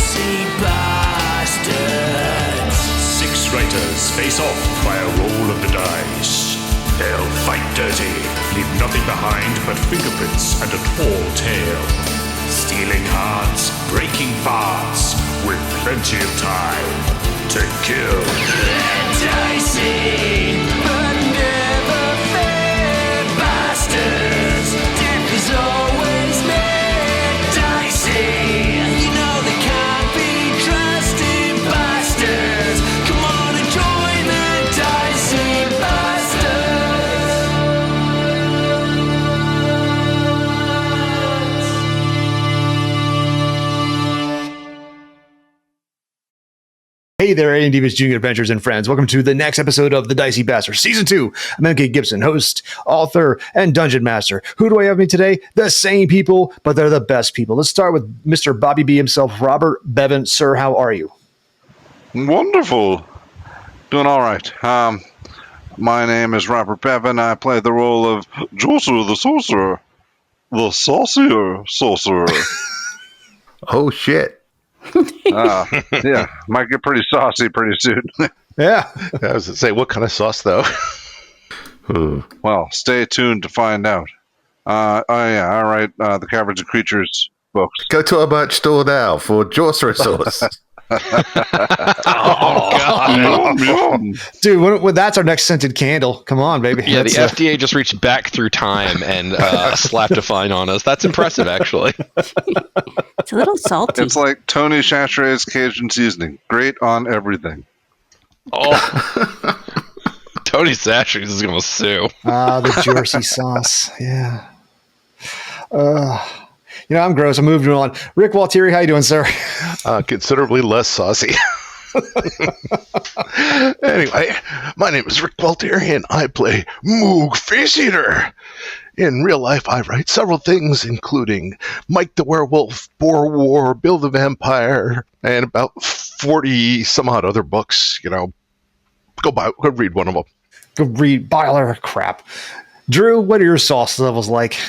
Dicey Bastards. 6 writers face off by a roll of the dice. They'll fight dirty, leave nothing behind but fingerprints and a tall tale. Stealing hearts, breaking parts, with plenty of time to kill. They're dicey, but never fair bastards. Death is always made dicey. You know they can't be trusted bastards. Come on and join the Dicey Hey there, A&D's Junior Adventures and friends. Welcome to the next episode of the Dicey Bastards, Season 2. I'm MK Gibson, host, author, and dungeon master. Who do I have with me today? The same people, but they're the best people. Let's start with Mr. Bobby B himself, Robert Bevan. Sir, how are you? Wonderful. Doing all right. My name is Robert Bevan. I play the role of Joseph the Sorcerer. The Saucier Sorcerer. Oh, shit. Yeah, might get pretty saucy pretty soon. Yeah. I was going to say, what kind of sauce, though? Well, stay tuned to find out. I write the Caverns and Creatures books. Go to a merch store now for Jawser sauce. Dude, that's our next scented candle. Come on, baby. Yeah, the FDA just reached back through time and slapped a fine on us. That's impressive, actually. It's a little salty. It's like Tony Chachere's Cajun seasoning. Great on everything. Oh. Tony Chachere's is going to sue. The Jersey sauce. Yeah. I'm gross. I'm moving on. Rick Waltieri, how you doing, sir? Considerably less saucy. Anyway, my name is Rick Waltieri, and I play Moog Face Eater. In real life, I write several things, including Mike the Werewolf, Boer War, Bill the Vampire, and about 40 some odd other books. Go read one of them. Go read Byler. Crap. Drew, what are your sauce levels like?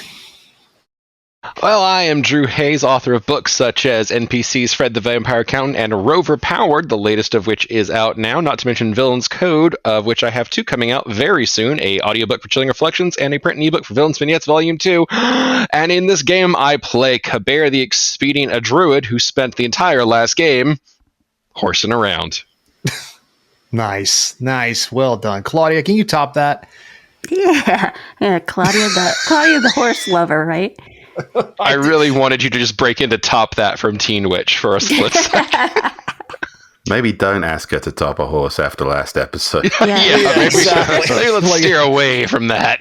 Well, I am Drew Hayes, author of books such as NPC's Fred the Vampire Accountant and Rover Powered, the latest of which is out now, not to mention Villain's Code, of which I have 2 coming out very soon, a audiobook for Chilling Reflections and a print and ebook for Villain's Vignettes Volume 2. And in this game, I play Kabir the Expedient, a druid who spent the entire last game horsing around. Nice. Well done. Claudia, can you top that? Yeah, Claudia the horse lover, right? I really wanted you to just break into top that from Teen Witch for a split second. Maybe don't ask her to top a horse after last episode. Maybe let's steer away from that.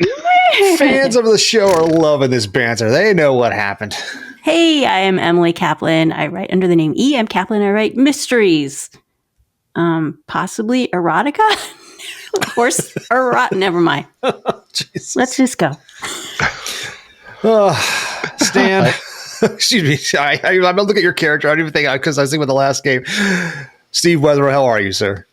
Fans of the show are loving this banter. They know what happened. Hey, I am Emily Kaplan. I write under the name E.M. Kaplan. I write mysteries. Possibly erotica? Horse erot. Never mind. Let's just go. Stan, excuse me. I'm going to look at your character. I don't even think because I was thinking about the last game. Steve Weatherall, how are you, sir?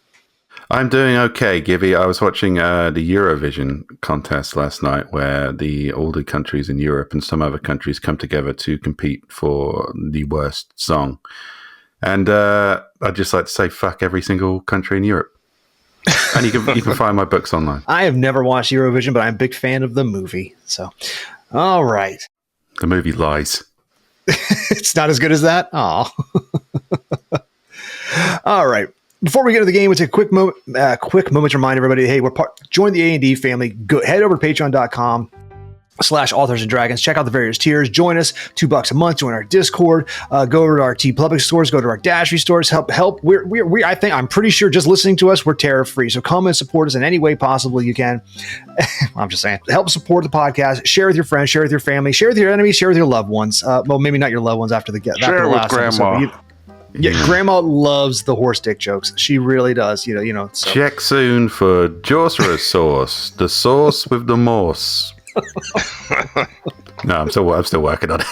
I'm doing okay, Gibby. I was watching the Eurovision contest last night where all the countries in Europe and some other countries come together to compete for the worst song. And I'd just like to say fuck every single country in Europe. And you can find my books online. I have never watched Eurovision, but I'm a big fan of the movie. So, all right. The movie lies. It's not as good as that? Oh. All right. Before we get to the game, we'll take a quick moment to remind everybody, hey, join the A&D family. Head over to patreon.com/authors and dragons. Check out the various tiers. Join us, $2 a month. Join our Discord. Go over to our TeePublic stores. Go to our Dashy stores. Help. I'm pretty sure just listening to us, we're terror free. So come and support us in any way possible you can. I'm just saying, help support the podcast. Share with your friends. Share with your family. Share with your enemies. Share with your loved ones. Well, maybe not your loved ones after the Share with grandma. Grandma loves the horse dick jokes. She really does. So. Check soon for Jawser sauce, the sauce with the morse. No, I'm still working on it.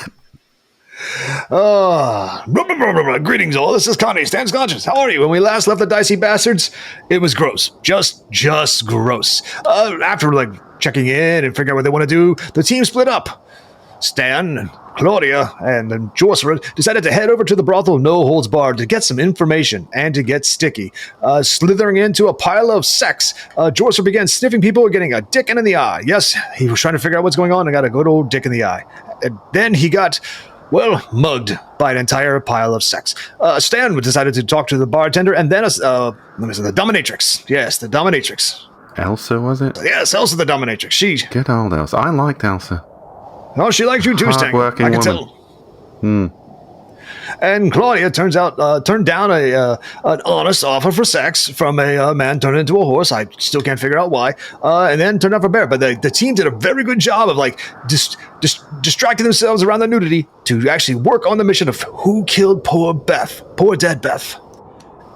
Greetings all. This is Connie, Stan's Conscious. How are you? When we last left the Dicey Bastards, it was gross. Just gross. After checking in and figuring out what they want to do, the team split up. Stan Claudia and then Jocelyn decided to head over to the brothel No Holds Barred to get some information and to get sticky. Slithering into a pile of sex, Jocelyn began sniffing people and getting a dick in the eye. Yes, he was trying to figure out what's going on and got a good old dick in the eye. And then he got, well, mugged by an entire pile of sex. Stan decided to talk to the bartender and then the dominatrix. Yes, the dominatrix. Elsa, was it? Yes, Elsa the dominatrix. She... Good old Elsa. I liked Elsa. Oh, she liked you too, Stan. I Hard-working can woman. tell. And Claudia turned down an honest offer for sex from a man turned into a horse. I still can't figure out why. And then turned out for a bear. But the team did a very good job of distracting themselves around the nudity to actually work on the mission of who killed poor dead Beth.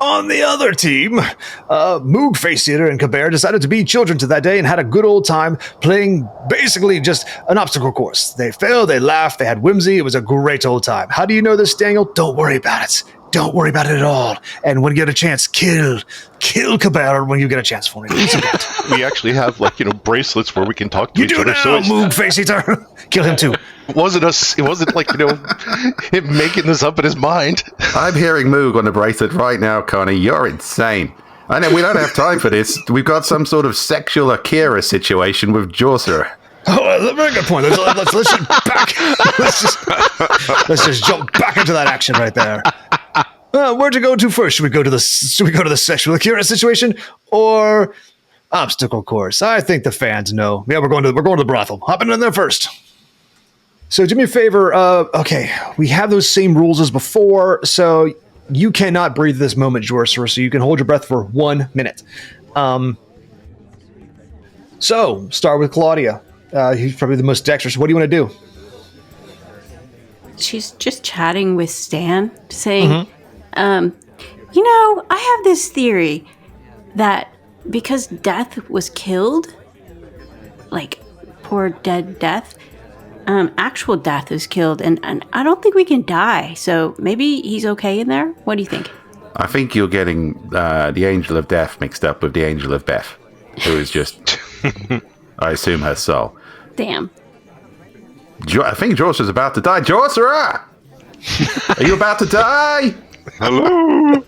On the other team, Moog, Face Eater, and Kabir decided to be children to that day and had a good old time playing basically just an obstacle course. They failed, they laughed, they had whimsy. It was a great old time. How do you know this, Daniel? Don't worry about it. Don't worry about it at all. And when you get a chance, kill Kabir when you get a chance for him. We actually have bracelets where we can talk to You each do other. now, So it's Moog, Face Eater. Kill him too. It wasn't like him making this up in his mind. I'm hearing Moog on the bracelet right now, Connie. You're insane. I know we don't have time for this. We've got some sort of sexual Akira situation with Jorser. Oh, that's a very good point. Let's just jump back into that action right there. Where'd you go to first? Should we go to the sexual Akira situation or obstacle course? I think the fans know. Yeah, we're going to the brothel. Hopping in there first. So do me a favor. Okay, we have those same rules as before. So you cannot breathe this moment, Jorser. So you can hold your breath for 1 minute. So start with Claudia. He's probably the most dexterous. What do you want to do? She's just chatting with Stan, saying, Mm-hmm. I have this theory that because Death was killed, like poor dead Death, actual Death is killed, and I don't think we can die. So maybe he's okay in there. What do you think? I think you're getting the Angel of Death mixed up with the Angel of Beth, who is just, I assume, her soul. Damn. I think Jorser's about to die. Jorser! Are you about to die? Hello?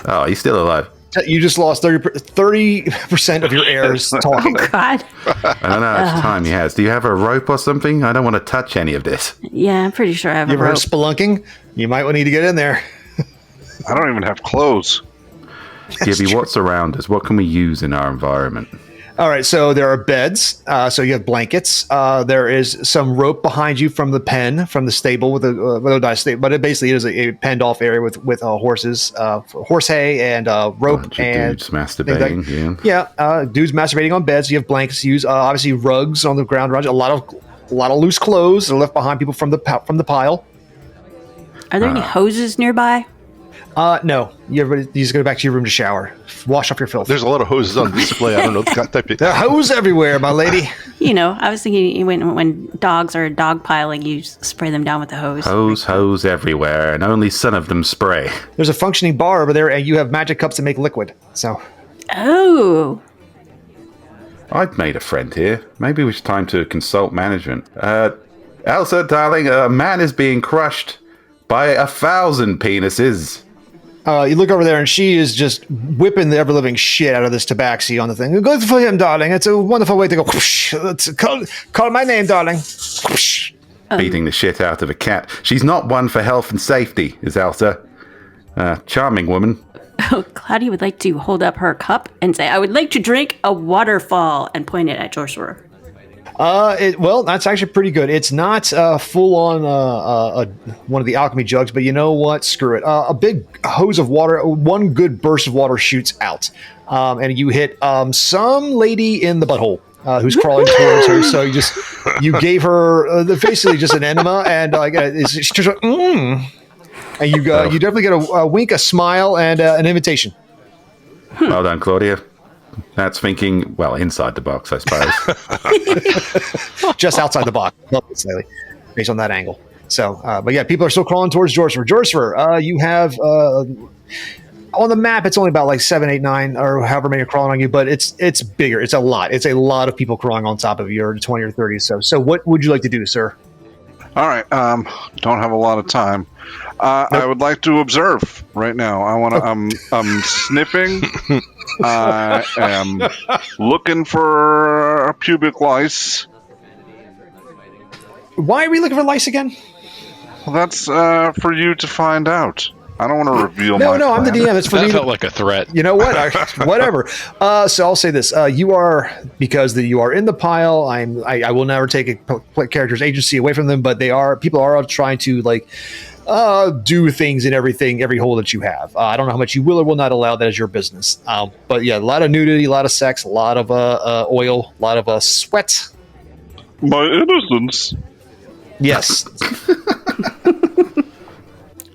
Oh, he's still alive. You just lost 30% of your heirs talking. Oh, God. I don't know how much time he has. Do you have a rope or something? I don't want to touch any of this. Yeah, I'm pretty sure I have You a ever heard rope. of spelunking? You might need to get in there. I don't even have clothes. Gibby, what's around us? What can we use in our environment? All right, so there are beds. So you have blankets. There is some rope behind you from the pen, from the stable with not a stable, but it basically is a penned off area with horses, horse hay and rope Bunch of and dudes masturbating. yeah, dudes masturbating on beds. You have blankets. You use obviously rugs on the ground around you. A lot of loose clothes that are left behind people from the pile. Are there any hoses nearby? No, you just go back to your room to shower, wash off your filth. There's a lot of hoses on display. I don't know the type of. There are hose everywhere, my lady. I was thinking when dogs are dog piling, you spray them down with the hose. Hose everywhere, and only some of them spray. There's a functioning bar over there, and you have magic cups that make liquid. So, Oh. I've made a friend here. Maybe it's time to consult management. Elsa, darling, a man is being crushed by 1,000 penises. you look over there, and she is just whipping the ever-living shit out of this tabaxi on the thing. Good for him, darling. It's a wonderful way to go. Whoosh. Call my name, darling. Whoosh. Beating the shit out of a cat. She's not one for health and safety, is Elsa. Charming woman. Oh, Claudia would like to hold up her cup and say, I would like to drink a waterfall, and point it at Joshua. Well, that's actually pretty good. It's not full on one of the alchemy jugs, but you know what? Screw it. A big hose of water, one good burst of water shoots out, and you hit some lady in the butthole who's crawling towards her. So you gave her basically just an enema, and she's just like, and you definitely get a wink, a smile, and an invitation. Well done, Claudia. That's thinking, well, inside the box, I suppose. Just outside the box, slightly, based on that angle. So, but yeah, people are still crawling towards Jorser. Jorser, you have on the map, it's only about like 7, 8, 9, or however many are crawling on you, but it's bigger. It's a lot. It's a lot of people crawling on top of you, or 20 or 30. So what would you like to do, sir? All right. Don't have a lot of time. I would like to observe right now. I want to. I'm sniffing. I am looking for pubic lice. Why are we looking for lice again? Well, that's for you to find out. I don't want to reveal. No, my I'm the plan. DM. It's for That me. felt like a threat. You know what? Whatever. So I'll say this: you are you are in the pile. I will never take a character's agency away from them, but people are trying to do things in every hole that you have. I don't know how much you will or will not allow. That is your business. But yeah, a lot of nudity, a lot of sex, a lot of oil, a lot of sweat. My innocence. Yes.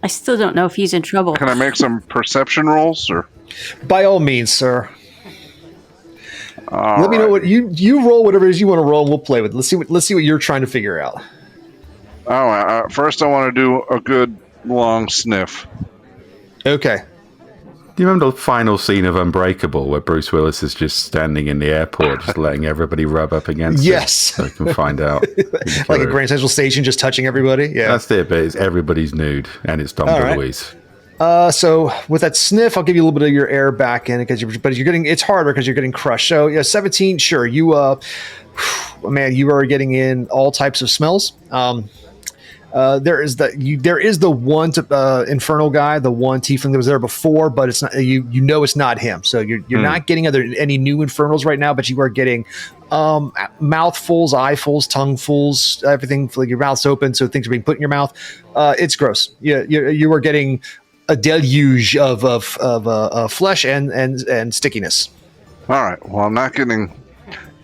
I still don't know if he's in trouble. Can I make some perception rolls, or? By all means, sir. All Let me know right. what you roll. Whatever it is you want to roll, and we'll play with it. Let's see what you're trying to figure out. Oh, first I want to do a good long sniff. Okay. Do you remember the final scene of Unbreakable where Bruce Willis is just standing in the airport, just letting everybody rub up against Yes. it so he can find out? Like a Grand Central Station, just touching everybody. Yeah. That's it, but it's everybody's nude, and it's Tom All right. DeLuise. So with that sniff, I'll give you a little bit of your air back in but you're getting, it's harder because you're getting crushed. So yeah, 17, sure. You, man, you are getting in all types of smells. There is the one infernal guy, the one tiefling that was there before, but it's not, you know, it's not him. So you're not getting any new infernals right now, but you are getting, mouthfuls, eyefuls, tonguefuls, everything, like your mouth's open. So things are being put in your mouth. It's gross. You are getting a deluge of flesh and stickiness. All right. Well, I'm not getting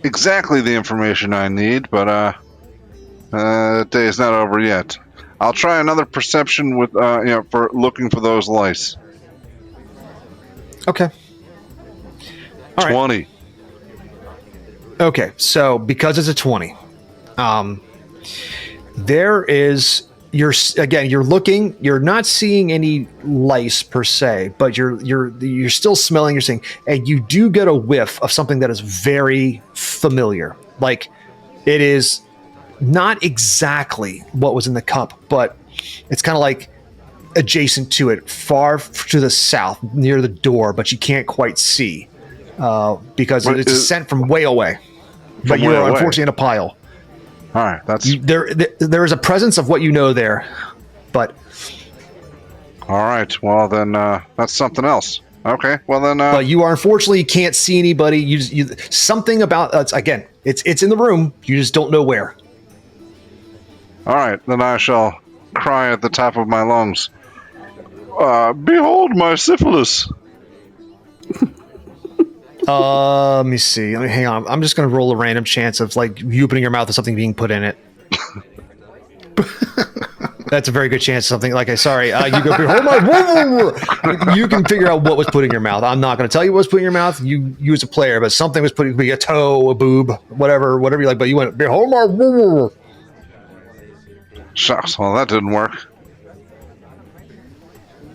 exactly the information I need, but the day is not over yet. I'll try another perception with for looking for those lice. Okay. All right. 20. Okay, so because it's a 20, there is you're looking, you're not seeing any lice per se, but you're still smelling, you're seeing, and you do get a whiff of something that is very familiar. Like it is not exactly what was in the cup, but it's kind of like adjacent to it, far to the south near the door, but you can't quite see because it's a scent from way away. But you are unfortunately in a pile. All right, that's There is a presence of what you know there, but all right. Well, then that's something else. Okay. Well, then. but you are unfortunately can't see anybody. You something about again. It's in the room. You just don't know where. All right. Then I shall cry at the top of my lungs. Behold my syphilis. Let me see. Let me hang on. I'm just going to roll a random chance of like you opening your mouth and something being put in it. That's a very good chance. Something like, sorry, you go. Behold my. You can figure out what was put in your mouth. I'm not going to tell you what was put in your mouth. You as a player, but something was put. It could be a toe, a boob, whatever you like. But you went behold my. Shucks. Well, that didn't work.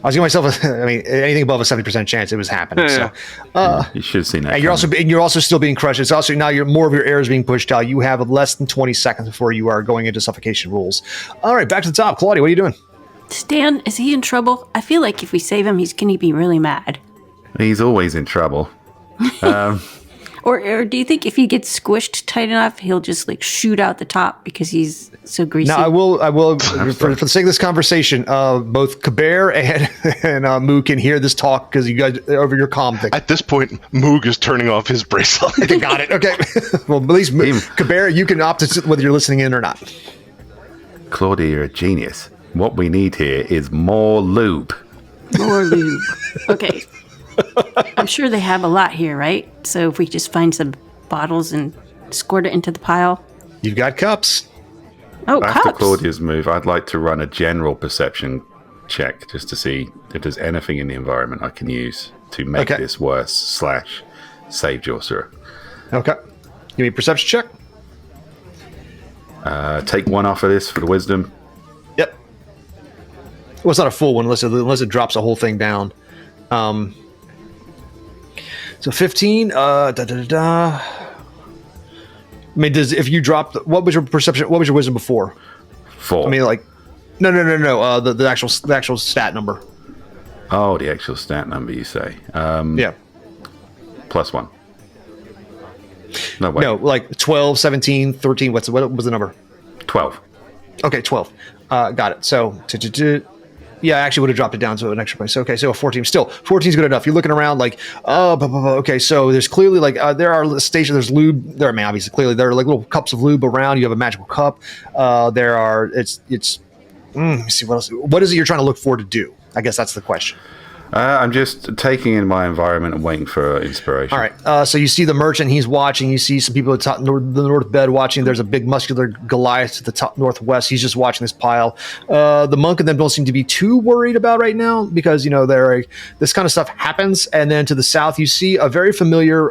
I was giving myself. I mean, anything above a 70% chance it was happening. Yeah. So, You should have seen that. and you're also still being crushed. It's also now more of your air is being pushed out. You have less than 20 seconds before you are going into suffocation rules. All right, back to the top. Claudia, what are you doing? Stan, is he in trouble? I feel like if we save him, he's going to be really mad. He's always in trouble. Or do you think if he gets squished tight enough, he'll just like shoot out the top because he's so greasy? Now, I will, for the sake of this conversation, both Kabir and Moo can hear this talk because you guys over your comm thing. At this point, Moog is turning off his bracelet. Okay, got it. Okay. Well, at least Kabir, you can opt to whether you're listening in or not. Claudia, you're a genius. What we need here is more lube. More lube. Okay. I'm sure they have a lot here, right? So if we just find some bottles and squirt it into the pile. You've got cups. Oh, After cups. Claudia's move, I'd like to run a general perception check just to see if there's anything in the environment I can use to make this worse / save Josura. Okay. Give me a perception check. Take 1 off of this for the wisdom. Yep. Well, it's not a full one unless it drops a whole thing down. So 15. I mean, if you dropped, what was your perception? What was your wisdom before? 4. I mean, like, no. The actual stat number. Oh, the actual stat number, you say? Yeah. +1. No, wait. No, like 12, 17, 13. What was the number? 12. Okay, 12. Got it. So, yeah, I actually would have dropped it down to an extra place. Okay, so a 14. Still, 14 is good enough. You're looking around like, okay, so there's clearly like, there are stations, there's lube. There, I mean, obviously, clearly, there are like little cups of lube around. You have a magical cup. There are, let's see, what else? What is it you're trying to look for to do? I guess that's the question. I'm just taking in my environment and waiting for inspiration. All right. So you see the merchant. He's watching. You see some people at the north bed watching. There's a big muscular Goliath to the top northwest. He's just watching this pile. The monk and them don't seem to be too worried about right now because, this kind of stuff happens. And then to the south, you see a very familiar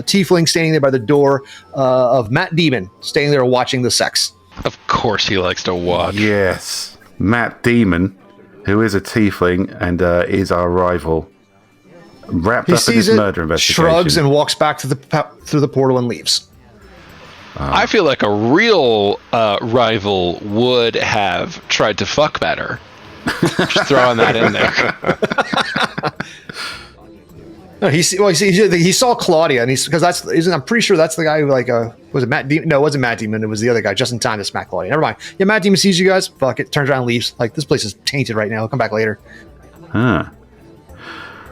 tiefling standing there by the door of Matt Demon, standing there watching the sex. Of course he likes to watch. Yes. Matt Demon, who is a tiefling and is our rival, wrapped He up in sees this it, murder investigation. shrugs, and walks back through the portal and leaves. I feel like a real rival would have tried to fuck better. Just throwing that in there. No, he saw Claudia, and I'm pretty sure that's the guy who was it Matt Demon? No, it wasn't Matt Demon. It was the other guy just in time to smack Claudia. Never mind. Yeah, Matt Demon sees you guys. Fuck it. Turns around and leaves. Like, this place is tainted right now. He'll come back later. Huh.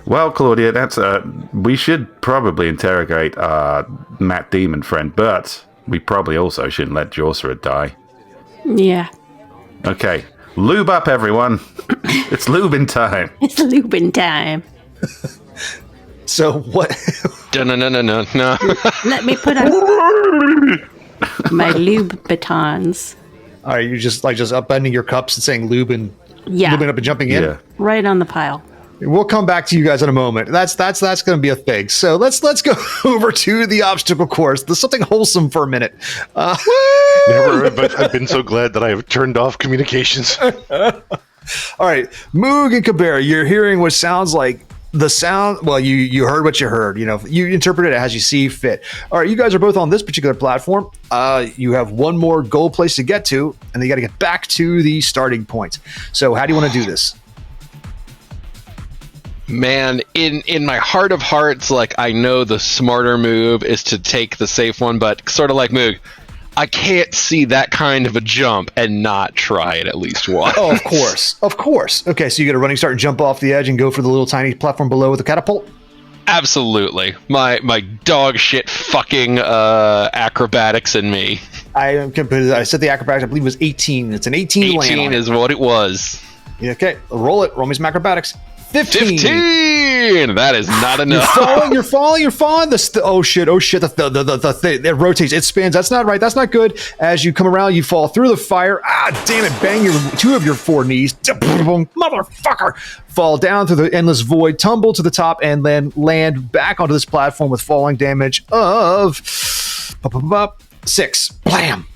Well, Claudia, we should probably interrogate our Matt Demon friend, but we probably also shouldn't let Jorsera die. Yeah. Okay. Lube up, everyone. It's lubing time. It's lubing time. So what? No. Let me put on my lube batons. Are you just upending your cups and saying lube and Yeah. lubing up and jumping in? Yeah. Right on the pile. We'll come back to you guys in a moment. That's going to be a thing. So let's go over to the obstacle course. There's something wholesome for a minute. Never have I've been so glad that I have turned off communications. All right, Moog and Kabera, you're hearing what sounds like the sound. Well, you heard what you heard. You interpret it as you see fit. All right, you guys are both on this particular platform. You have one more goal place to get to, and you got to get back to the starting point. So how do you want to do this? Man, in my heart of hearts, like, I know the smarter move is to take the safe one, but sort of like Moog, I can't see that kind of a jump and not try it at least once. Oh, of course. Okay, so you get a running start and jump off the edge and go for the little tiny platform below with the catapult? Absolutely. My dog shit fucking acrobatics in me. I said the acrobatics, I believe it was 18. It's an 18 to land 18 on is what it was. it. Okay, roll it. Roll me some acrobatics. 15. That is not enough. You're falling. Oh shit. The thing, it rotates, it spins. That's not right. That's not good. As you come around, you fall through the fire. Ah, damn it. Bang two of your 4 knees. Motherfucker. Fall down through the endless void, tumble to the top, and then land back onto this platform with falling damage of 6. Blam.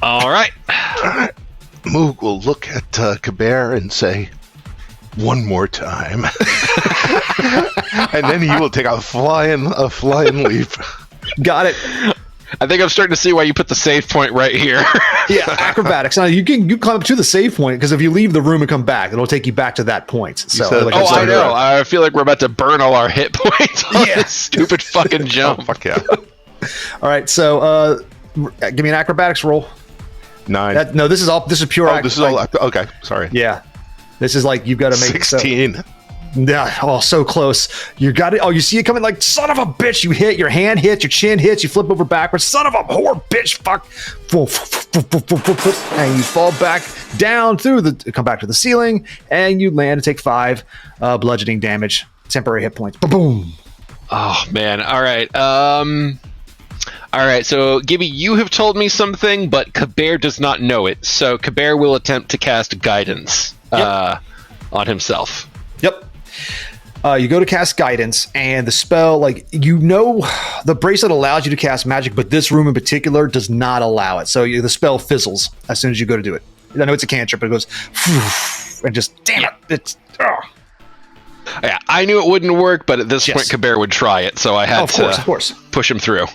All right. Moog will look at Kabera and say, "One more time," and then he will take a flying leap. Got it. I think I'm starting to see why you put the save point right here. Yeah, acrobatics. Now you climb up to the save point because if you leave the room and come back, it'll take you back to that point. So, I know. I feel like we're about to burn all our hit points on this stupid fucking jump. Oh, fuck yeah! All right, so give me an acrobatics roll. 9. This is pure. Oh, this is all. Okay, sorry. Yeah, this is like you've got to make 16. Yeah, oh, so close. You got it. Oh, you see it coming like son of a bitch. You hit, your hand hits, your chin hits, you flip over backwards. Son of a whore, bitch, fuck. And you fall back down come back to the ceiling, and you land and take 5 bludgeoning damage, temporary hit points. Boom. Oh man. All right. All right. So Gibby, you have told me something, but Kabera does not know it. So Kabera will attempt to cast guidance on himself. Yep. You go to cast guidance, and the spell, the bracelet allows you to cast magic, but this room in particular does not allow it. So the spell fizzles as soon as you go to do it. I know it's a cantrip, but it goes, and just, damn it. It's, Yeah, I knew it wouldn't work, but at this point, Kabera would try it, so I had to of course. push him through.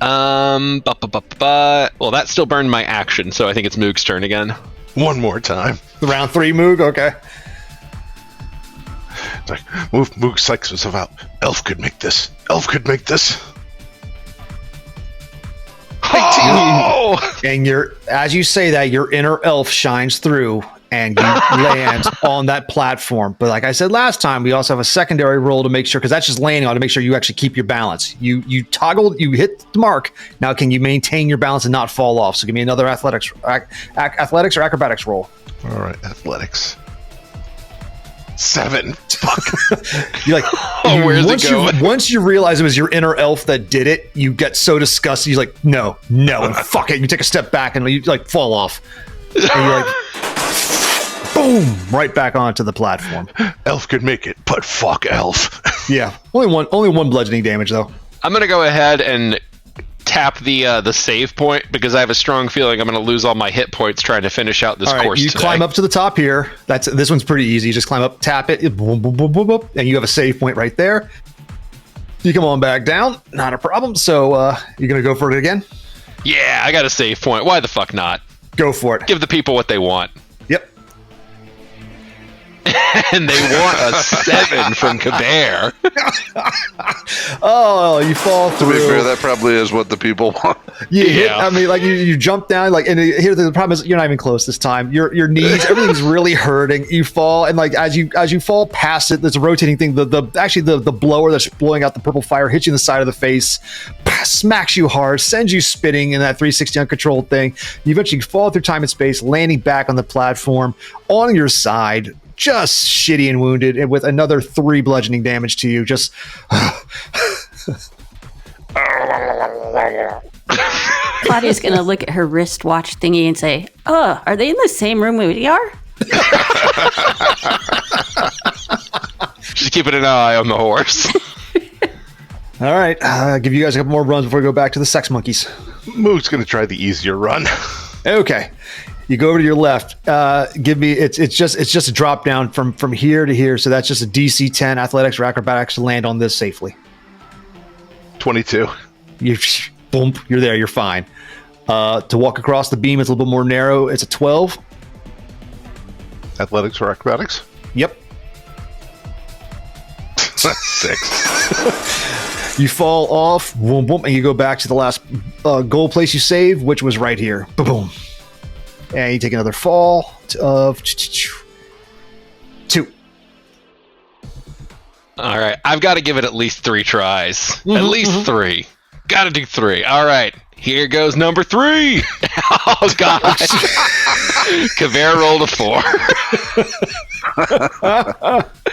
Well, that still burned my action, so I think it's Moog's turn again. One more time. Round 3, Moog. Okay. It's like, Moog psychs himself out. Elf could make this. Elf could make this. Oh! And as you say that, your inner elf shines through and you land on that platform. But like I said last time, we also have a secondary roll to make sure, because that's just landing on to make sure you actually keep your balance. You toggle, you hit the mark. Now, can you maintain your balance and not fall off? So give me another athletics or acrobatics roll. All right, athletics. 7. Fuck. You're like, where's it going? Once you realize it was your inner elf that did it, you get so disgusted. You're like, no, and fuck it. You take a step back and you like fall off. And you're like, boom, right back onto the platform. Elf could make it, but fuck Elf. Yeah, only one bludgeoning damage though. I'm going to go ahead and tap the save point because I have a strong feeling I'm going to lose all my hit points trying to finish out this All right, course you today. climb up to the top here. This one's pretty easy. You just climb up, tap it, boom, boom, boom, boom, boom, and you have a save point right there. You come on back down, not a problem. So you're going to go for it again? Yeah, I got a save point. Why the fuck not? Go for it. Give the people what they want. Yep. And they want a 7 from Kabare. Oh, you fall To through. be fair, that probably is what the people want. You hit, Yeah. I mean, like you jump down, like, and here the problem is you're not even close this time. Your knees, everything's really hurting. You fall, and like as you fall past it, there's a rotating thing. The blower that's blowing out the purple fire hits you in the side of the face, smacks you hard, sends you spinning in that 360 uncontrolled thing. You eventually fall through time and space, landing back on the platform on your side, just shitty and wounded, and with another 3 bludgeoning damage to you. Just. Claudia's going to look at her wristwatch thingy and say, "Oh, are they in the same room we are?" She's keeping an eye on the horse. All right, I'll give you guys a couple more runs before we go back to the sex monkeys. Moog's going to try the easier run. Okay, you go over to your left. Give me it's just a drop down from here to here. So that's just a DC 10 athletics or acrobatics to land on this safely. 22. You boom, you're there. You're fine. To walk across the beam, it's a little bit more narrow. It's a 12. Athletics or acrobatics? Yep. 6. You fall off, boom, boom, and you go back to the last goal place you saved, which was right here. Boom, boom. And you take another fall of 2. All right, I've got to give it at least 3 tries. At least 3. Got to do 3. All right, here goes number 3. Oh, God. Kavere rolled a 4.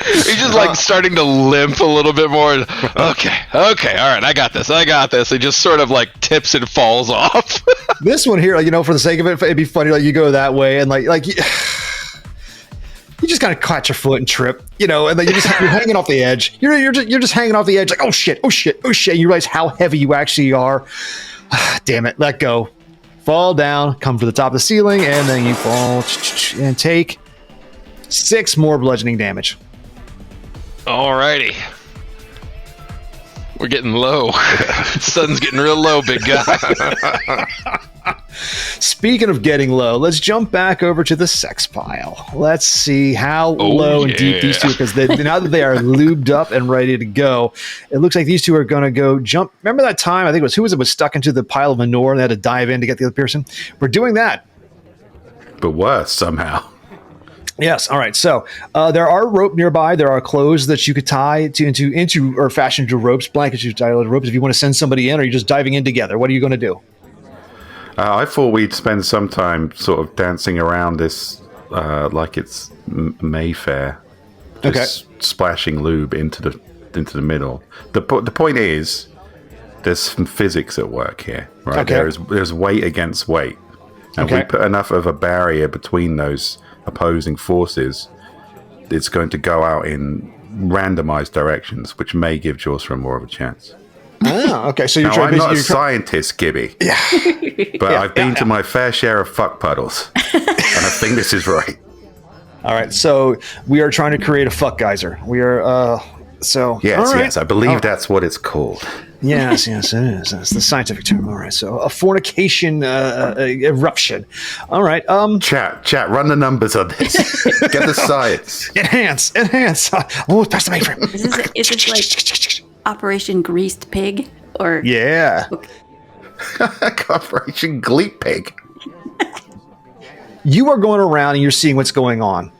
He's just like starting to limp a little bit more. Okay, all right, I got this. He just sort of like tips and falls off. This one here, for the sake of it, it'd be funny. Like you go that way, and like you just kind of catch your foot and trip, and then you're hanging off the edge. You're just hanging off the edge, like oh shit. And you realize how heavy you actually are. Damn it, let go. Fall down, come for the top of the ceiling, and then you fall and take 6 more bludgeoning damage. Alrighty. We're getting low. Sun's getting real low, big guy. Speaking of getting low, let's jump back over to the sex pile. Let's see how low and deep these two, because now that they are lubed up and ready to go, it looks like these two are going to go jump. Remember that time? I think it was stuck into the pile of manure and they had to dive in to get the other person? We're doing that. But worse somehow. Yes. All right. So there are rope nearby. There are clothes that you could tie into or fashion into ropes, blankets you tie into ropes. If you want to send somebody in, or you're just diving in together, what are you going to do? I thought we'd spend some time sort of dancing around this like it's Mayfair, just splashing lube into the middle. The point is, there's some physics at work here, right? Okay. There's weight against weight, and we put enough of a barrier between those opposing forces, it's going to go out in randomized directions, which may give Jawsra more of a chance. Oh, okay. So you're Now, trying. I'm not a scientist, Gibby. Yeah. But I've been to my fair share of fuck puddles, and I think this is right. All right. So we are trying to create a fuck geyser. We are. So Yes, all right. yes. I believe that's what it's called. Yes, it is. That's the scientific term. All right, so a fornication eruption. All right. Chat, run the numbers on this. Get the science. Enhance. Oh, pass the mainframe. Is this like Operation Greased Pig? Or Yeah. Operation Gleep Pig. You are going around and you're seeing what's going on.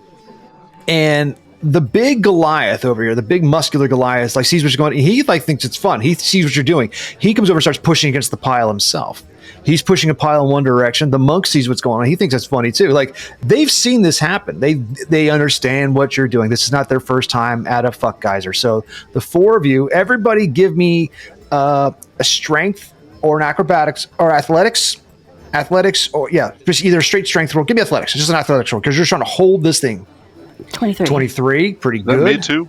And the big Goliath over here, the big muscular Goliath, like sees what you're going. He like thinks it's fun. He sees what you're doing. He comes over and starts pushing against the pile himself. He's pushing a pile in one direction. The monk sees what's going on. He thinks it's funny too. Like they've seen this happen. They understand what you're doing. This is not their first time at a fuck geyser. So the four of you, everybody, give me a strength or an acrobatics or athletics. Athletics or just either a straight strength roll. Give me athletics. It's just an athletics roll because you're trying to hold this thing. 23, pretty good. Me too.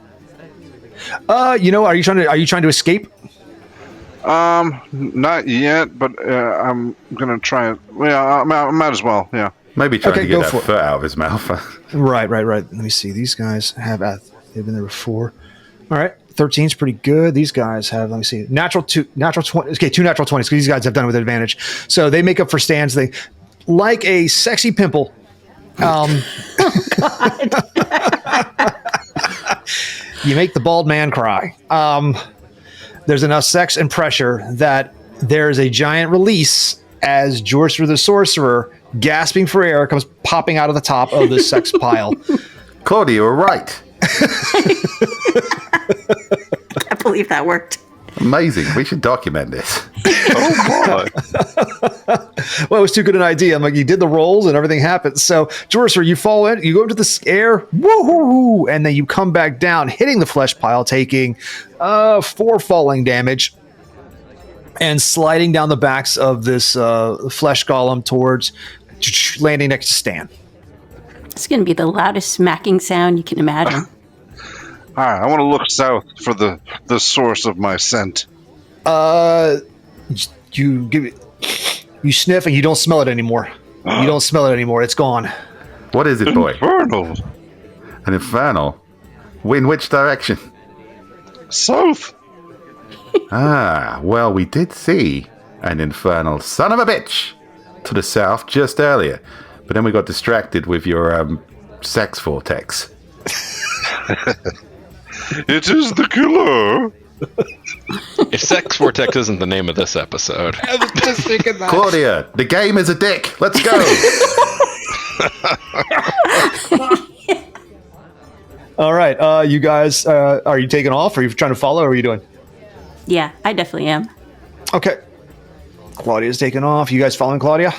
Are you trying to escape? Not yet, but I'm gonna try it. Yeah, I might as well. Yeah. Maybe trying Okay, to get go that for it. foot out of his mouth. Right. Let me see. These guys have they've been there before. All right, 13's pretty good. These guys have. Let me see. Natural 20. Okay, 2 natural 20s because these guys have done it with advantage. So they make up for stands. They like a sexy pimple. You make the bald man cry. There's enough sex and pressure that there's a giant release as George the Sorcerer, gasping for air, comes popping out of the top of this sex pile. Claudia, you were right. I believe that worked. Amazing. We should document this. Oh boy. Well, it was too good an idea. I'm like, you did the rolls and everything happened. So, George, you fall in, you go into the air, woo-hoo-hoo, and then you come back down, hitting the flesh pile, taking 4 falling damage, and sliding down the backs of this flesh golem towards landing next to Stan. It's going to be the loudest smacking sound you can imagine. All right, I want to look south for the source of my scent. You sniff and you don't smell it anymore. You don't smell it anymore. It's gone. What is it, boy? Infernal. An infernal? In which direction? South. Well, we did see an infernal son of a bitch to the south just earlier, but then we got distracted with your sex vortex. It is the killer. If Sex Vortex isn't the name of this episode. I was just thinking that. Claudia, the game is a dick. Let's go. All right, you guys, are you taking off? Are you trying to follow? Or are you doing? Yeah, I definitely am. Okay. Claudia's taking off. You guys following Claudia?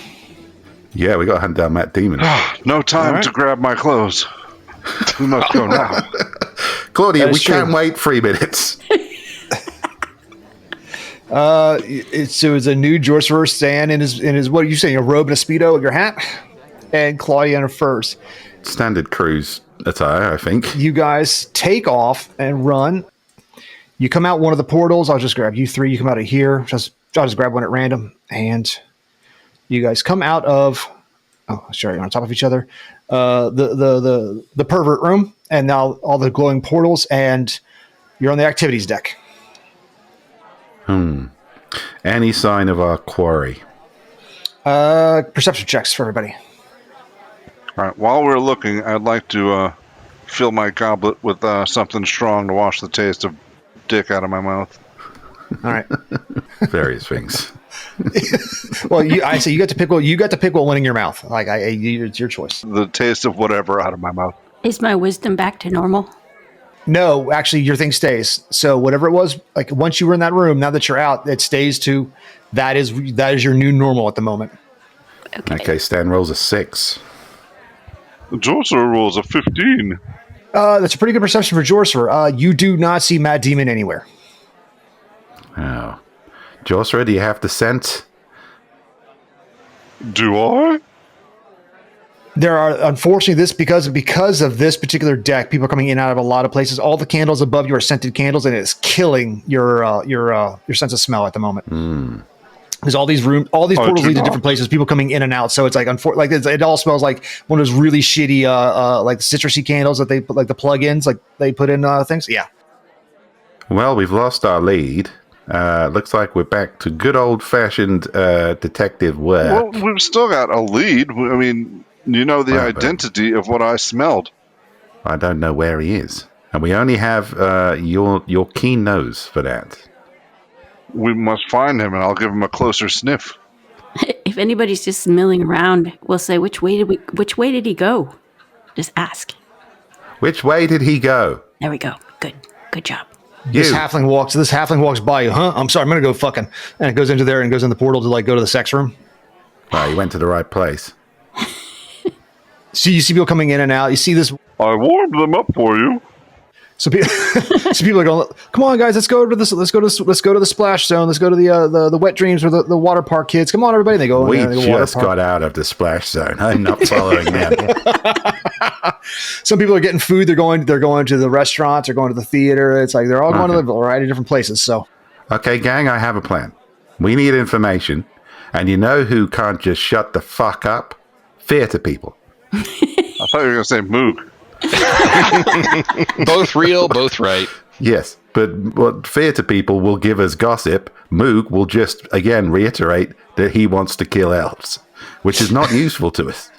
Yeah, we got to hunt down Matt Demon. No time All right. to grab my clothes. We must go now. Claudia, That we is true. can't wait 3 minutes. It's a new George Sorcerer Stan in his what are you saying? A robe and a speedo with your hat, and Claudia in her furs. Standard cruise attire, I think. You guys take off and run. You come out one of the portals. I'll just grab you 3. You come out of here. I'll just grab one at random, and you guys come out of. Oh, sorry, you're on top of each other. The pervert room, and now all the glowing portals, and you're on the activities deck. Any sign of our quarry? Perception checks for everybody. All right. While we're looking, I'd like to fill my goblet with something strong to wash the taste of dick out of my mouth. All right. Various things. Well, I say you got to pick what went in your mouth. Like it's your choice. The taste of whatever out of my mouth. Is my wisdom back to normal? No, actually, your thing stays. So whatever it was, like once you were in that room, now that you're out, it stays to that is your new normal at the moment. Okay, Stan rolls a 6. The Sorcerer rolls a 15. That's a pretty good perception for Jorcerer. You do not see Mad Demon anywhere. Oh. Josra, do you have the scent? Do I? There are unfortunately because of this particular deck, people are coming in and out of a lot of places. All the candles above you are scented candles, and it's killing your sense of smell at the moment. Because all these portals lead to different places. People coming in and out, so it's like it all smells like one of those really shitty like citrusy candles that they put, like the plug-ins, like they put in things. Yeah. Well, we've lost our lead. Looks like we're back to good old-fashioned detective work. Well, we've still got a lead. I mean, you know the Right, but- identity of what I smelled. I don't know where he is. And we only have your keen nose for that. We must find him, and I'll give him a closer sniff. If anybody's just milling around, we'll say, which way did he go? Just ask. Which way did he go? There we go. Good job. This You. halfling walks by you, huh? I'm sorry, I'm gonna go fucking, and it goes into there and goes in the portal to like go to the sex room. Oh, you went to the right place. So you see people coming in and out. You see this. I warmed them up for you. So people are going, come on, guys, let's go to the splash zone. Let's go to the wet dreams or the water park kids. Come on, everybody. They go. We in the water just park. got out of the splash zone. I'm not following them. Some people are getting food. They're going to the restaurants. They're going to the theater. It's like they're all going to Okay. a variety of different places. So Okay, gang, I have a plan. We need information. And you know who can't just shut the fuck up? Theater people. I thought you were going to say Moog. Both real, both right. Yes, but what theater people will give us gossip, Moog will just, again, reiterate that he wants to kill elves, which is not useful to us.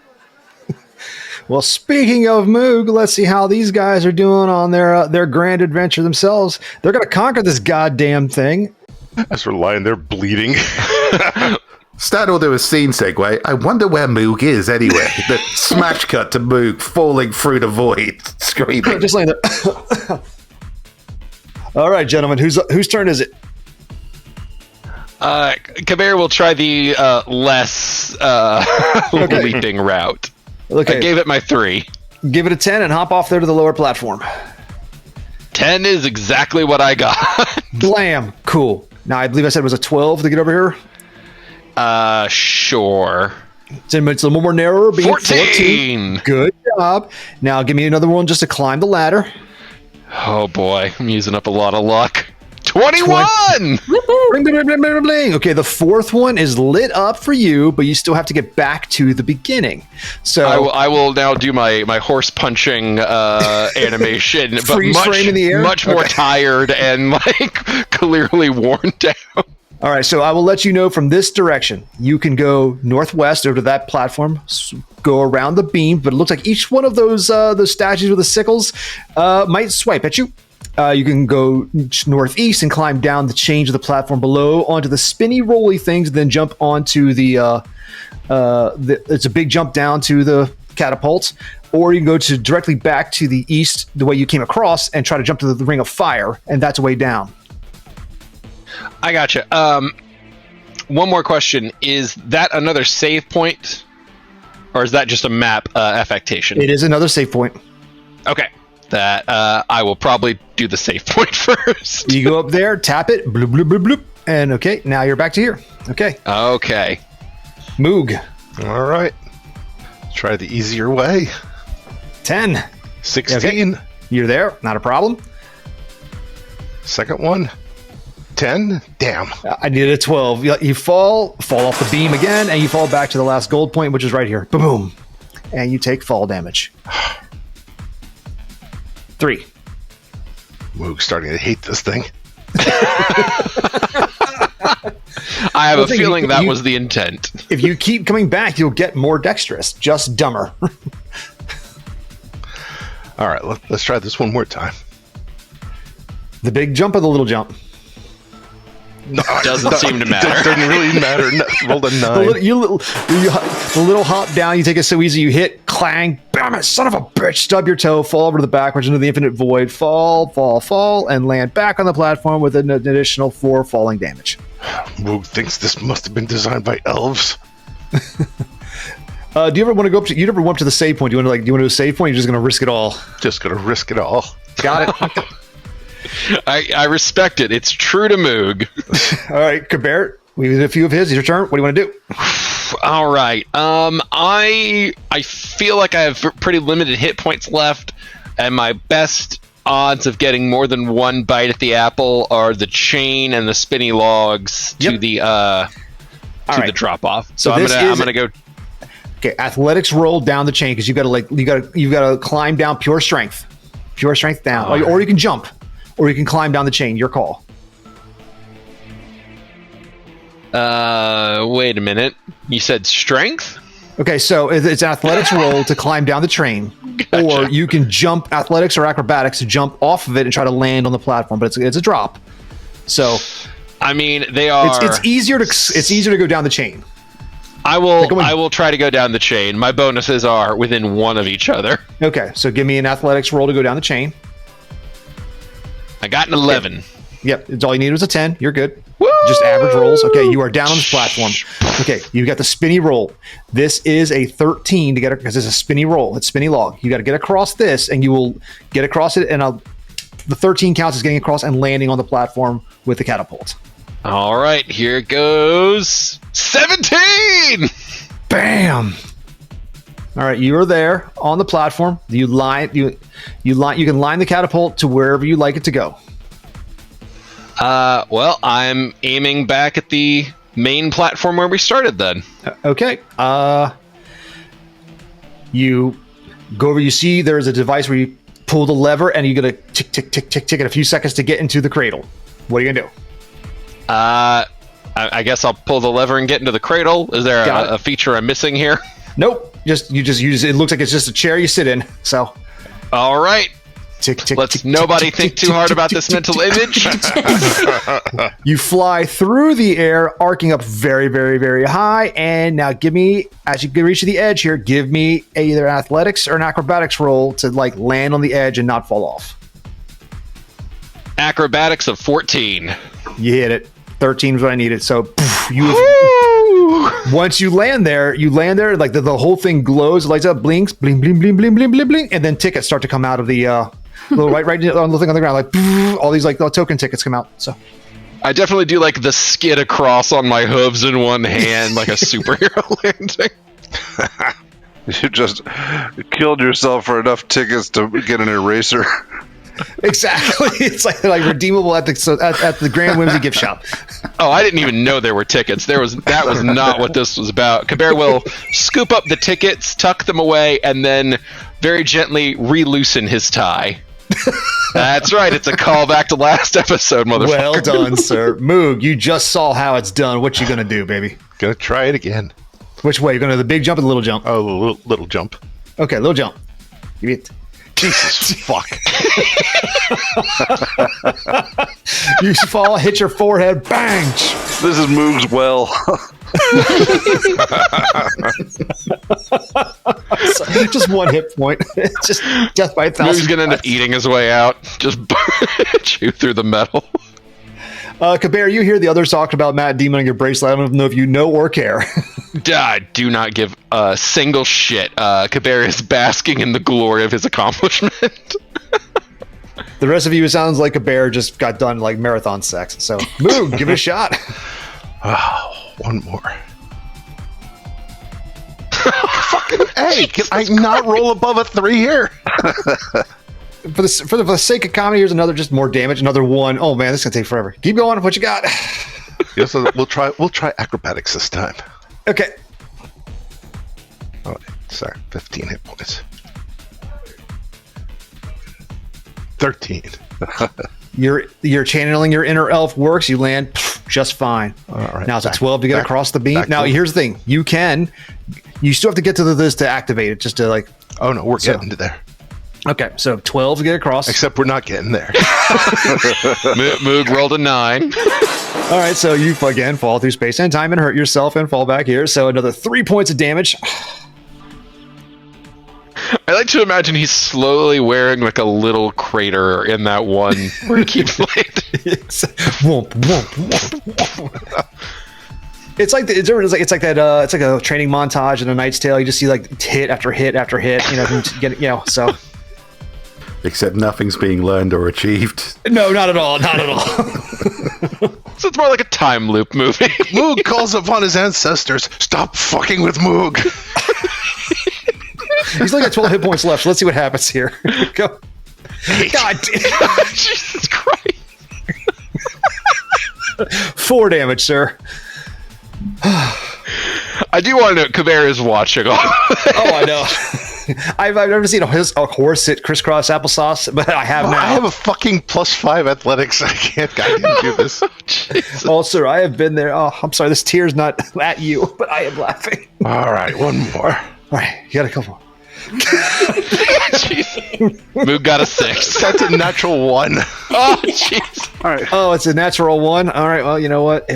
well, speaking of Moog, let's see how these guys are doing on their grand adventure themselves. They're going to conquer this goddamn thing. As we're lying there bleeding. Start will do a scene segue. I wonder where Moog is anyway. The smash cut to Moog falling through the void, screaming. Just laying there. All right, gentlemen, whose turn is it? Kabir will try the less leaping route. Okay, I gave it my 3. give it a 10 and hop off there to the lower platform. 10 is exactly what I got. Blam, cool. Now I believe I said it was a 12 to get over here. Sure. It's a little more narrower. Being 14. Good job. Now give me another one just to climb the ladder. Oh boy, I'm using up a lot of luck. 21! Bling, bling, bling, bling, bling, bling. Okay, the fourth one is lit up for you, but you still have to get back to the beginning. So I will now do my horse punching animation, but Freeze frame in the air? much more Okay. tired and like clearly worn down. all right, so I will let you know from this direction. You can go northwest over to that platform, go around the beam, but it looks like each one of those statues with the sickles might swipe at you. You can go northeast and climb down the change of the platform below onto the spinny rolly things, then jump onto it's a big jump down to the catapults, or you can go directly back to the east the way you came across and try to jump to the ring of fire, and that's a way down. I gotcha. One more question: is that another save point, or is that just a map affectation? It is another save point. Okay, that I will probably do the save point first. You go up there, tap it, bloop, bloop, bloop, bloop, and okay, now you're back to here. Okay, Okay. Moog, All right. Try the easier way. 10. 16. Okay. You're there, not a problem. Second one. 10. Damn. I needed a 12. You fall off the beam again, and you fall back to the last gold point, which is right here. Boom, boom. And you take fall damage. 3. Moog's starting to hate this thing. I have Well, a thing, feeling that you- was the intent. If you keep coming back, you'll get more dexterous, just dumber. All right, let's try this one more time. The big jump or the little jump? Doesn't seem to matter. Doesn't really matter. No, rolled a 9. The little hop down, you take it so easy, you hit, clang, bam it, son of a bitch, stub your toe, fall over to the backwards into the infinite void, fall, and land back on the platform with an additional 4 falling damage. Moog thinks this must have been designed by elves. Do you ever want to go up to? You never went up to the save point. Do you want to do a save point? You're just going to risk it all. Just gonna risk it all. Got it. I respect it. It's true to Moog. All right, Kabert. We did a few of his. It's your turn. What do you want to do? All right. I feel like I have pretty limited hit points left, and my best odds of getting more than one bite at the apple are the chain and the spinny logs to Yep. the right. drop off. So So this I'm is- gonna go. Okay, athletics roll down the chain because you got to climb down pure strength down, or you can jump, or you can climb down the chain. Your call. Wait a minute. You said strength? Okay, so it's an athletics roll to climb down the train, or you can jump athletics or acrobatics to jump off of it and try to land on the platform. But it's a drop. So, I mean, they are. It's easier to go down the chain. I will try to go down the chain. My bonuses are within one of each other. Okay, so give me an athletics roll to go down the chain. I got an 11. Yep, it's all you need was a 10. You're good. Woo! Just average rolls. Okay, you are down on the platform. Okay, you got the spinny roll. This is a 13 to get it because it's a spinny roll. It's spinny log. You got to get across this, and you will get across it. And the 13 counts as getting across and landing on the platform with the catapult. All right, here goes 17. Bam. All right, you are there on the platform. You can line the catapult to wherever you like it to go. Well, I'm aiming back at the main platform where we started then. Okay. You go over, you see there's a device where you pull the lever and you get a tick, tick, tick, tick, tick in a few seconds to get into the cradle. What are you going to do? I guess I'll pull the lever and get into the cradle. Is there a feature I'm missing here? Nope. You just use it. It looks like it's just a chair you sit in. So. All right. Tick, tick, Let's tick, nobody tick, think tick, too hard tick, about tick, this tick, mental tick, image. You fly through the air, arcing up very, very, very high. And now give me, as you reach the edge here, give me either an athletics or an acrobatics roll to land on the edge and not fall off. Acrobatics of 14. You hit it. 13 is what I needed. So once you land there, like the whole thing glows, lights up, blinks, bling, bling, bling, bling, bling, bling, bling, and then tickets start to come out of the little right on the thing on the ground, like all these like token tickets come out. So I definitely do like the skid across on my hooves in one hand, like a superhero landing. You just killed yourself for enough tickets to get an eraser. Exactly. It's like redeemable at the Grand Whimsy gift shop. Oh, I didn't even know there were tickets. That was not what this was about. Kabir will scoop up the tickets, tuck them away, and then very gently re-loosen his tie. That's right. It's a callback to last episode, motherfucker. Well done, sir. Moog, you just saw how it's done. What you gonna do, baby? Gonna try it again. Which way? You're gonna do the big jump or the little jump? Oh, little jump. Okay, little jump. Give it. Jesus fuck. You fall, hit your forehead, bang! This is Moog's well. Just one hit point. Just death by 1,000. Moog's gonna end up eating his way out. Just chew through the metal. Kabir, you hear the others talking about Matt demoning your bracelet. I don't know if you know or care. I do not give a single shit. Kabir is basking in the glory of his accomplishment. The rest of you, it sounds like Kabir just got done like marathon sex. So, Moog, give it a shot. Oh, one more. Fucking A! Can I not roll above a 3 here? For the sake of comedy, here's another, just more damage. Another one. Oh man, this is gonna take forever. Keep going. What you got? Yes, we'll try acrobatics this time. Okay. Oh, sorry, 15 hit points. 13. You're channeling your inner elf works. You land just fine. All right. Now it's a 12 to get across the beam. Now here's the thing. You still have to get to this to activate it. Just to like. Oh no, we're getting to there. Okay, so 12 to get across. Except we're not getting there. Moog rolled a 9. All right, so you again fall through space and time and hurt yourself and fall back here. So another 3 points of damage. I like to imagine he's slowly wearing like a little crater in that one where he keeps landing. Womp, womp, womp, womp. It's like it's like a training montage in A Knight's Tale. You just see like hit after hit after hit. So. Except nothing's being learned or achieved. No, not at all. Not at all. So it's more like a time loop movie. Moog calls upon his ancestors. Stop fucking with Moog. He's only got 12 hit points left. So let's see what happens here. Go. God damn. Jesus Christ. 4 damage, sir. I do want to know, Kabir is watching all of this. Oh, I know. I've never seen a horse sit crisscross applesauce, but I have now. I have a fucking +5 athletics. I can't do this. Oh, sir, I have been there. Oh, I'm sorry. This tear's not at you, but I am laughing. All right, one more. All right, you got a couple. Moog got a 6. That's a natural 1. Oh, jeez. All right. Oh, it's a natural 1. All right. Well, you know what?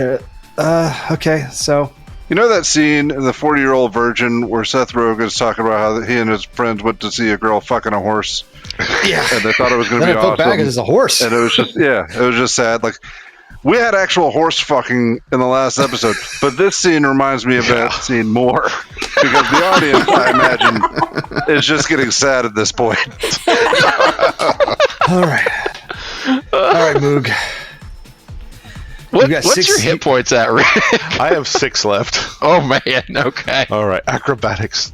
Okay. So, You know that scene in the 40-Year-Old Virgin where Seth Rogen's talking about how he and his friends went to see a girl fucking a horse, yeah. and they thought it was going to Then be I put back awesome, as a horse. and it was just sad. Like, we had actual horse fucking in the last episode, but this scene reminds me of that scene more because the audience, I imagine, is just getting sad at this point. All right. All right, Moog. What's your hit points at, Rick? I have 6 left. Oh, man. Okay. All right, acrobatics.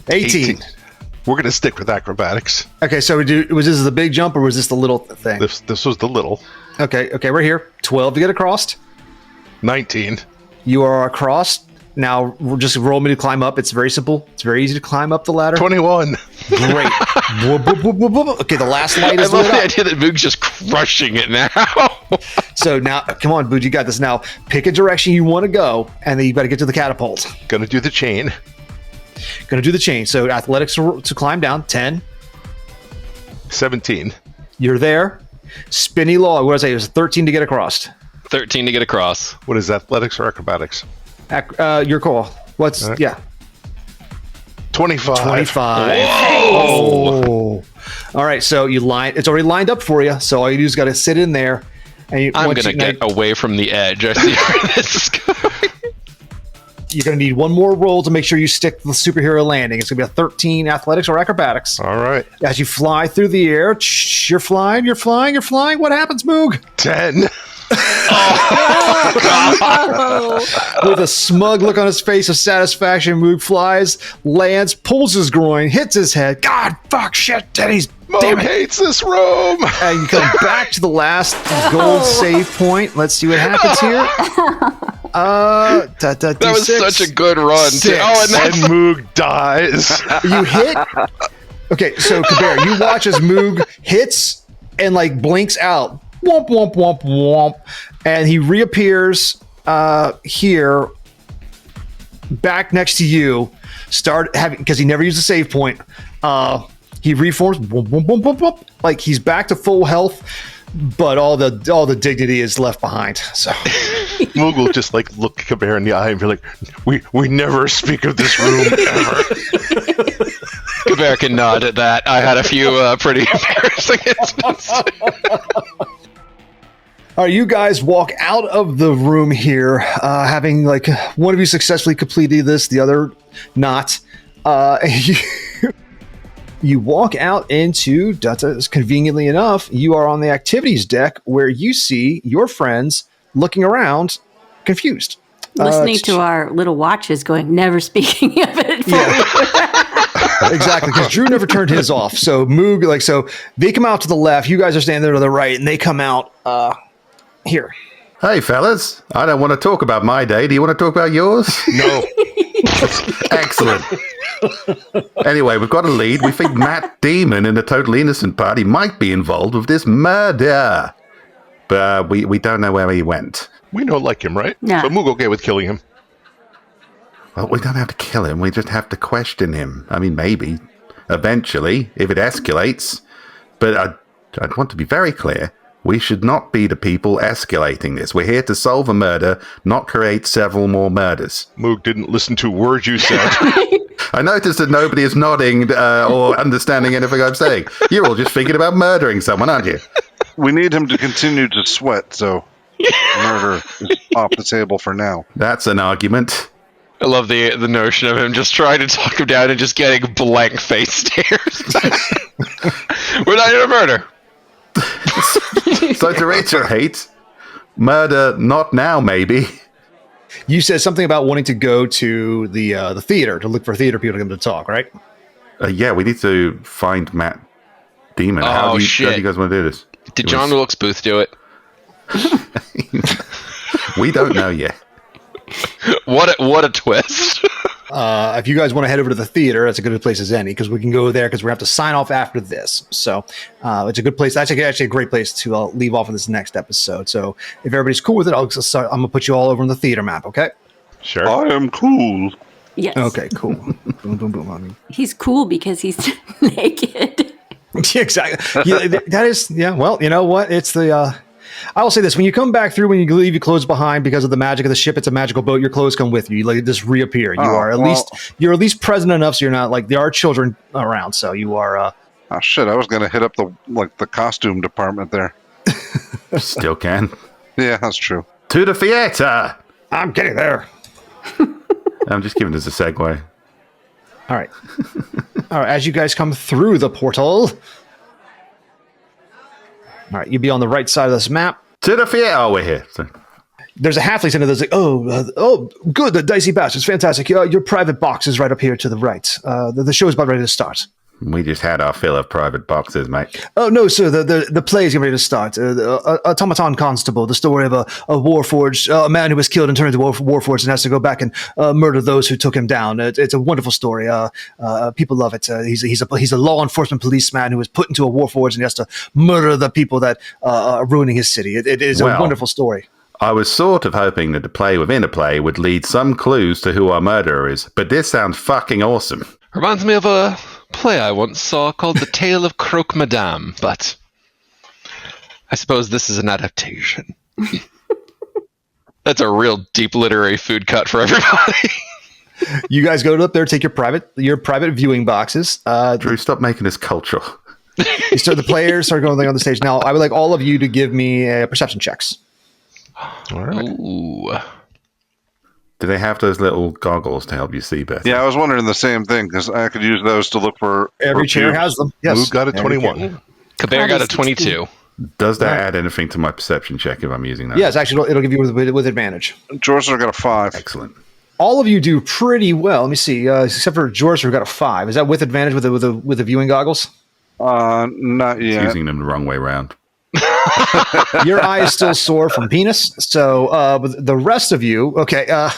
18. We're going to stick with acrobatics. Okay, so was this the big jump or was this the little thing? This was the little. Okay, we're here. 12 to get across. 19. You are across. Now, just roll me to climb up. It's very simple. It's very easy to climb up the ladder. 21. Great. Whoop, whoop, whoop, whoop, whoop. Okay, the last light I is love lit the up. idea that Moog's just crushing it now. So now, come on, Boog, you got this. Now, pick a direction you want to go, and then you got to get to the catapult. Gonna do the chain. Going to do the chain. So athletics to climb down. 10. 17. You're there. Spinny log. What did I say? It was 13 to get across. 13 to get across. What is athletics or acrobatics? Your call. What's All right. yeah? 25. 25. Whoa. All right. So you line. It's already lined up for you. So all you do is got to sit in there. And I'm going to get away from the edge. I see where this is going. You're going to need one more roll to make sure you stick the superhero landing. It's going to be a 13 athletics or acrobatics. All right. As you fly through the air, you're flying. What happens, Moog? 10. With a smug look on his face of satisfaction, Moog flies, lands, pulls his groin, hits his head. God, fuck, shit, Denny's. Damn Moog it. hates this room. And you come back to the last gold save point. Let's see what happens here. That was such a good run, too. Six. Oh, and And that's Moog dies. You hit. Okay, so Kabir, you watch as Moog hits and like blinks out. Womp, womp, womp, womp. And he reappears here back next to you. Because he never used a save point. He reforms, womp, womp, womp, womp, womp, like he's back to full health, but all the dignity is left behind. So Moog will just like look Kabir in the eye and be like, "We never speak of this room ever." Kabir can nod at that. I had a few pretty embarrassing instances. all right, you guys walk out of the room here, having like one of you successfully completed this, the other not. You walk out into, conveniently enough, you are on the activities deck where you see your friends looking around, confused. Listening to our little watches going, never speaking of it. Exactly, because Drew never turned his off. So Moog, so they come out to the left, you guys are standing there to the right, and they come out here. Hey, fellas, I don't want to talk about my day. Do you want to talk about yours? No. Excellent. Anyway, we've got a lead. We think Matt Damon and the Totally Innocent Party might be involved with this murder. But we don't know where he went. We don't like him, right? No. So Moog okay with killing him. Well, we don't have to kill him. We just have to question him. I mean, maybe. Eventually, if it escalates. But I'd want to be very clear. We should not be the people escalating this. We're here to solve a murder, not create several more murders. Moog didn't listen to words you said. I noticed that nobody is nodding or understanding anything I'm saying. You're all just thinking about murdering someone, aren't you? We need him to continue to sweat, so murder is off the table for now. That's an argument. I love the notion of him just trying to talk him down and just getting blank face stares. We're not here to murder. So to reiterate, murder not now, maybe. You said something about wanting to go to the theater to look for theater people to come to talk, right? Yeah, we need to find Matt Damon. How do you guys want to do this? Did John Wilkes Booth do it? We don't know yet. What a twist. If you guys want to head over to the theater, that's a good place as any, because we can go there because we have to sign off after this. So it's a good place. That's actually a great place to leave off of this next episode. So if everybody's cool with it, I'm going to put you all over on the theater map, okay? Sure. I am cool. Yes. Okay, cool. Boom, boom, boom. I mean, He's cool because he's naked. yeah, exactly. Yeah, that is, yeah, well, you know what? It's the... I will say this: when you come back through, when you leave your clothes behind because of the magic of the ship, it's a magical boat. Your clothes come with you; you just reappear. You are at least present enough, so you're not like there are children around. So you are. Oh shit! I was gonna hit up the costume department there. Still can. Yeah, that's true. To the theater. I'm getting there. I'm just giving this a segue. All right. All right. As you guys come through the portal. All right, you'll be on the right side of this map. To the theater. Oh, we're here. So. There's a halfling center that's like, oh, good, the Dicey Bastards, fantastic. Your private box is right up here to the right. The show is about ready to start. We just had our fill of private boxes, mate. Oh, no, sir, the play is getting ready to start. Automaton Constable, the story of a Warforged, a man who was killed and turned into Warforged and has to go back and murder those who took him down. It's a wonderful story. People love it. He's a law enforcement policeman who was put into a Warforged and he has to murder the people that are ruining his city. It is a wonderful story. I was sort of hoping that the play within a play would lead some clues to who our murderer is, but this sounds fucking awesome. Reminds me of a play I once saw called The Tale of Croque Madame, but I suppose this is an adaptation. That's a real deep literary food cut for everybody. You guys go up there, take your private viewing boxes. Drew, stop making this cultural. So the players are going on the stage. Now, I would like all of you to give me perception checks. All right. Ooh. Do they have those little goggles to help you see better? Yeah, I was wondering the same thing because I could use those to look for. Every chair has them. Yes. Who got a 21? Kabir got a 22. Does that add anything to my perception check if I'm using that? Yes, actually, it'll give you with advantage. Jorser got a 5. Excellent. All of you do pretty well. Let me see, except for George, who got a 5. Is that with advantage with the viewing goggles? Not yet. Using them the wrong way around. Your eye is still sore from penis. So, but the rest of you, okay.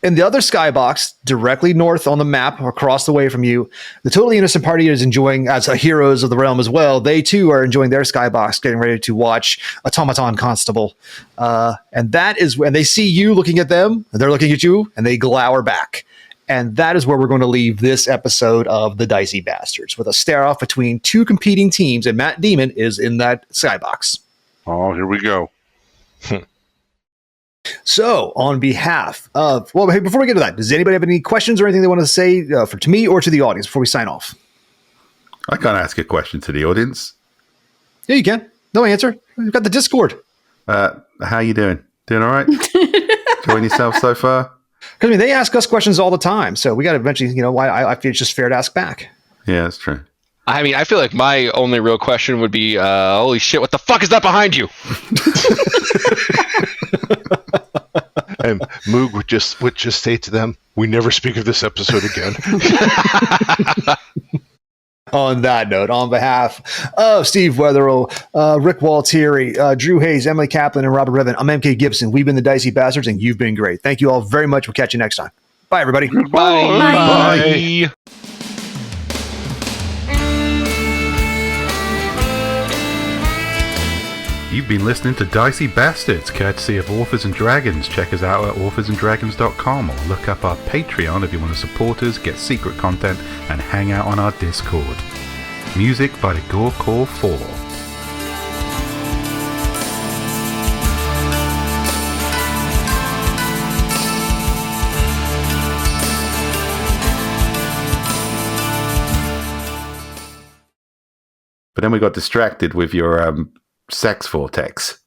In the other skybox, directly north on the map, across the way from you, the totally innocent party is enjoying, as heroes of the realm as well. They too are enjoying their skybox, getting ready to watch Automaton Constable. And that is when they see you looking at them, they're looking at you, and they glower back. And that is where we're going to leave this episode of the Dicey Bastards, with a stare-off between two competing teams, and Matt Damon is in that skybox. Oh, here we go. So, on behalf of... Well, hey, before we get to that, does anybody have any questions or anything they want to say to me or to the audience before we sign off? I can't ask a question to the audience. Yeah, you can. No answer. You've got the Discord. How you doing? Doing all right? Enjoying yourself so far? Because, I mean, they ask us questions all the time, so we got to eventually, I feel it's just fair to ask back. Yeah, that's true. I mean, I feel like my only real question would be, holy shit, what the fuck is that behind you? And Moog would just say to them, "We never speak of this episode again." On that note, on behalf of Steve Wetherill, Rick Waltieri, Drew Hayes, Emily Kaplan, and Robert Revan, I'm MK Gibson. We've been the Dicey Bastards, and you've been great. Thank you all very much. We'll catch you next time. Bye, everybody. Bye. You've been listening to Dicey Bastards, courtesy of Authors and Dragons. Check us out at authorsanddragons.com or look up our Patreon if you want to support us, get secret content, and hang out on our Discord. Music by the Gorecore 4. But then we got distracted with your sex vortex.